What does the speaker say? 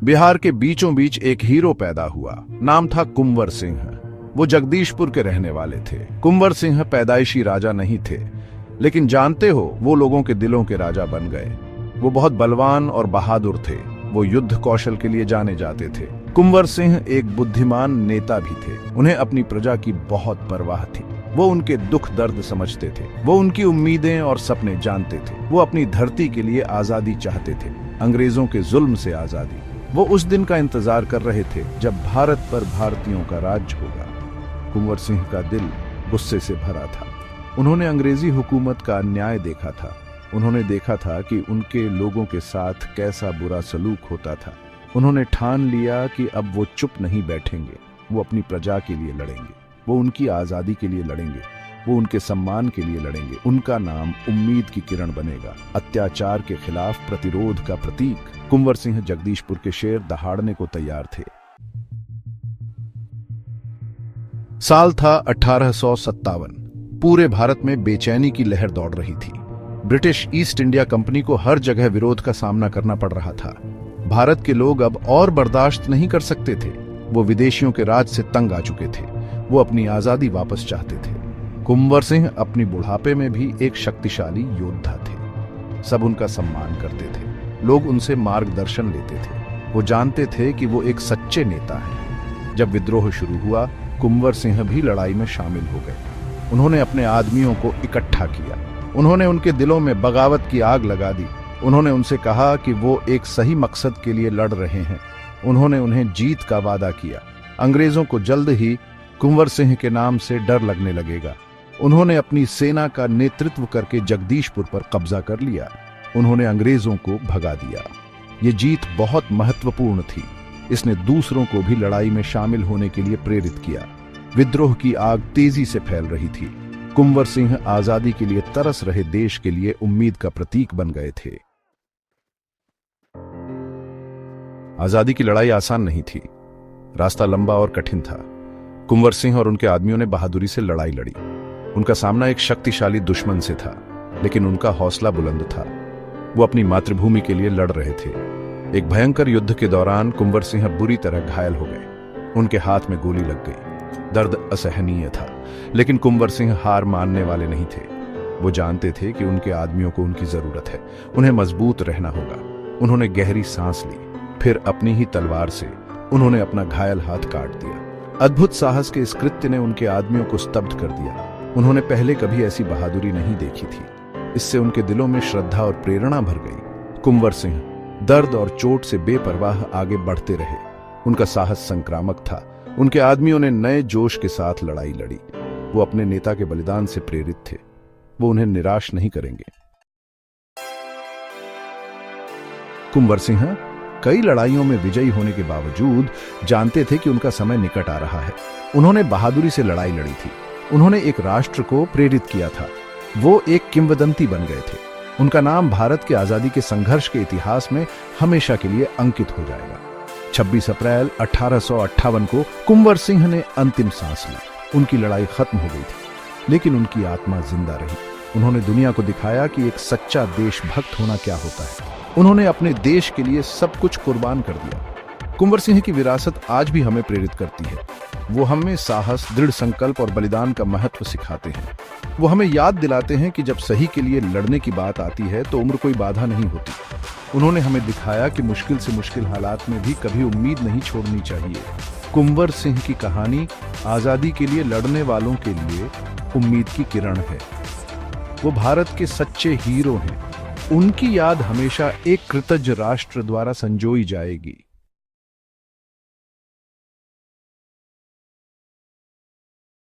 बिहार के बीचों बीच एक हीरो पैदा हुआ। नाम था कुंवर सिंह। वो जगदीशपुर के रहने वाले थे। कुंवर सिंह पैदाइशी राजा नहीं थे, लेकिन जानते हो, वो लोगों के दिलों के राजा बन गए। वो बहुत बलवान और बहादुर थे। वो युद्ध कौशल के लिए जाने जाते थे। कुंवर सिंह एक बुद्धिमान नेता भी थे। उन्हें अपनी प्रजा की बहुत परवाह थी। वो उनके दुख दर्द समझते थे। वो उनकी उम्मीदें और सपने जानते थे। वो अपनी धरती के लिए आजादी चाहते थे, अंग्रेजों के जुल्म से आजादी। वो उस दिन का इंतजार कर रहे थे जब भारत पर भारतीयों का राज होगा। कुंवर सिंह का दिल गुस्से से भरा था। उन्होंने अंग्रेजी हुकूमत का अन्याय देखा था। उन्होंने देखा था कि उनके लोगों के साथ कैसा बुरा सलूक होता था। उन्होंने ठान लिया कि अब वो चुप नहीं बैठेंगे। वो अपनी प्रजा के लिए लड़ेंगे। वो उनकी आजादी के लिए लड़ेंगे। वो उनके सम्मान के लिए लड़ेंगे। उनका नाम उम्मीद की किरण बनेगा, अत्याचार के खिलाफ प्रतिरोध का प्रतीक। कुंवर सिंह जगदीशपुर के शेर दहाड़ने को तैयार थे। साल था 1857। पूरे भारत में बेचैनी की लहर दौड़ रही थी। ब्रिटिश ईस्ट इंडिया कंपनी को हर जगह विरोध का सामना करना पड़ रहा था। भारत के लोग अब और बर्दाश्त नहीं कर सकते थे। वो विदेशियों के राज से तंग आ चुके थे। वो अपनी आजादी वापस चाहते थे। कुंवर सिंह अपनी बुढ़ापे में भी एक शक्तिशाली योद्धा थे। सब उनका सम्मान करते थे। लोग उनसे मार्गदर्शन लेते थे। वो जानते थे कि वो एक सच्चे नेता हैं। जब विद्रोह शुरू हुआ, कुंवर सिंह भी लड़ाई में शामिल हो गए। उन्होंने अपने आदमियों को इकट्ठा किया। उन्होंने उनके दिलों में बगावत की आग लगा दी। उन्होंने उनसे कहा कि वो एक सही मकसद के लिए लड़ रहे हैं। उन्होंने उन्हें जीत का वादा किया। अंग्रेजों को जल्द ही कुंवर सिंह के नाम से डर लगने लगेगा। उन्होंने अपनी सेना का नेतृत्व करके जगदीशपुर पर कब्जा कर लिया। उन्होंने अंग्रेजों को भगा दिया। ये जीत बहुत महत्वपूर्ण थी। इसने दूसरों को भी लड़ाई में शामिल होने के लिए प्रेरित किया। विद्रोह की आग तेजी से फैल रही थी। कुंवर सिंह आजादी के लिए तरस रहे देश के लिए उम्मीद का प्रतीक बन गए थे। आजादी की लड़ाई आसान नहीं थी। रास्ता लंबा और कठिन था। कुंवर सिंह और उनके आदमियों ने बहादुरी से लड़ाई लड़ी। उनका सामना एक शक्तिशाली दुश्मन से था, लेकिन उनका हौसला बुलंद था। वो अपनी मातृभूमि के लिए लड़ रहे थे। एक भयंकर युद्ध के दौरान कुंवर सिंह बुरी तरह घायल हो गए। उनके हाथ में गोली लग गई। दर्द असहनीय था, लेकिन कुंवर सिंह हार मानने वाले नहीं थे। वो जानते थे कि उनके आदमियों को उनकी जरूरत है। उन्हें मजबूत रहना होगा। उन्होंने गहरी सांस ली। फिर अपनी ही तलवार से उन्होंने अपना घायल हाथ काट दिया। अद्भुत साहस के इस कृत्य ने उनके आदमियों को स्तब्ध कर दिया। उन्होंने पहले कभी ऐसी बहादुरी नहीं देखी थी। इससे उनके दिलों में श्रद्धा और प्रेरणा भर गई। कुंवर सिंह दर्द और चोट से बेपरवाह आगे बढ़ते रहे। उनका साहस संक्रामक था। उनके आदमियों ने नए जोश के साथ लड़ाई लड़ी। वो अपने नेता के बलिदान से प्रेरित थे। वो उन्हें निराश नहीं करेंगे। कुंवर सिंह कई लड़ाइयों में विजयी होने के बावजूद जानते थे कि उनका समय निकट आ रहा है। उन्होंने बहादुरी से लड़ाई लड़ी थी। उन्होंने एक राष्ट्र को प्रेरित किया था। वो एक किंवदंती बन गए थे। उनका नाम भारत के आजादी के संघर्ष के इतिहास में हमेशा के लिए अंकित हो जाएगा। 26 अप्रैल 1858 को कुंवर सिंह ने अंतिम सांस ली। उनकी लड़ाई खत्म हो गई थी, लेकिन उनकी आत्मा जिंदा रही। उन्होंने दुनिया को दिखाया कि एक सच्चा देशभक्त होना क्या होता है। उन्होंने अपने देश के लिए सब कुछ कुर्बान कर दिया। कुंवर सिंह की विरासत आज भी हमें प्रेरित करती है। वो हमें साहस, दृढ़ संकल्प और बलिदान का महत्व सिखाते हैं। वो हमें याद दिलाते हैं कि जब सही के लिए लड़ने की बात आती है तो उम्र कोई बाधा नहीं होती। उन्होंने हमें दिखाया कि मुश्किल से मुश्किल हालात में भी कभी उम्मीद नहीं छोड़नी चाहिए। कुंवर सिंह की कहानी आजादी के लिए लड़ने वालों के लिए उम्मीद की किरण है। वो भारत के सच्चे हीरो हैं। उनकी याद हमेशा एक कृतज्ञ राष्ट्र द्वारा संजोई जाएगी।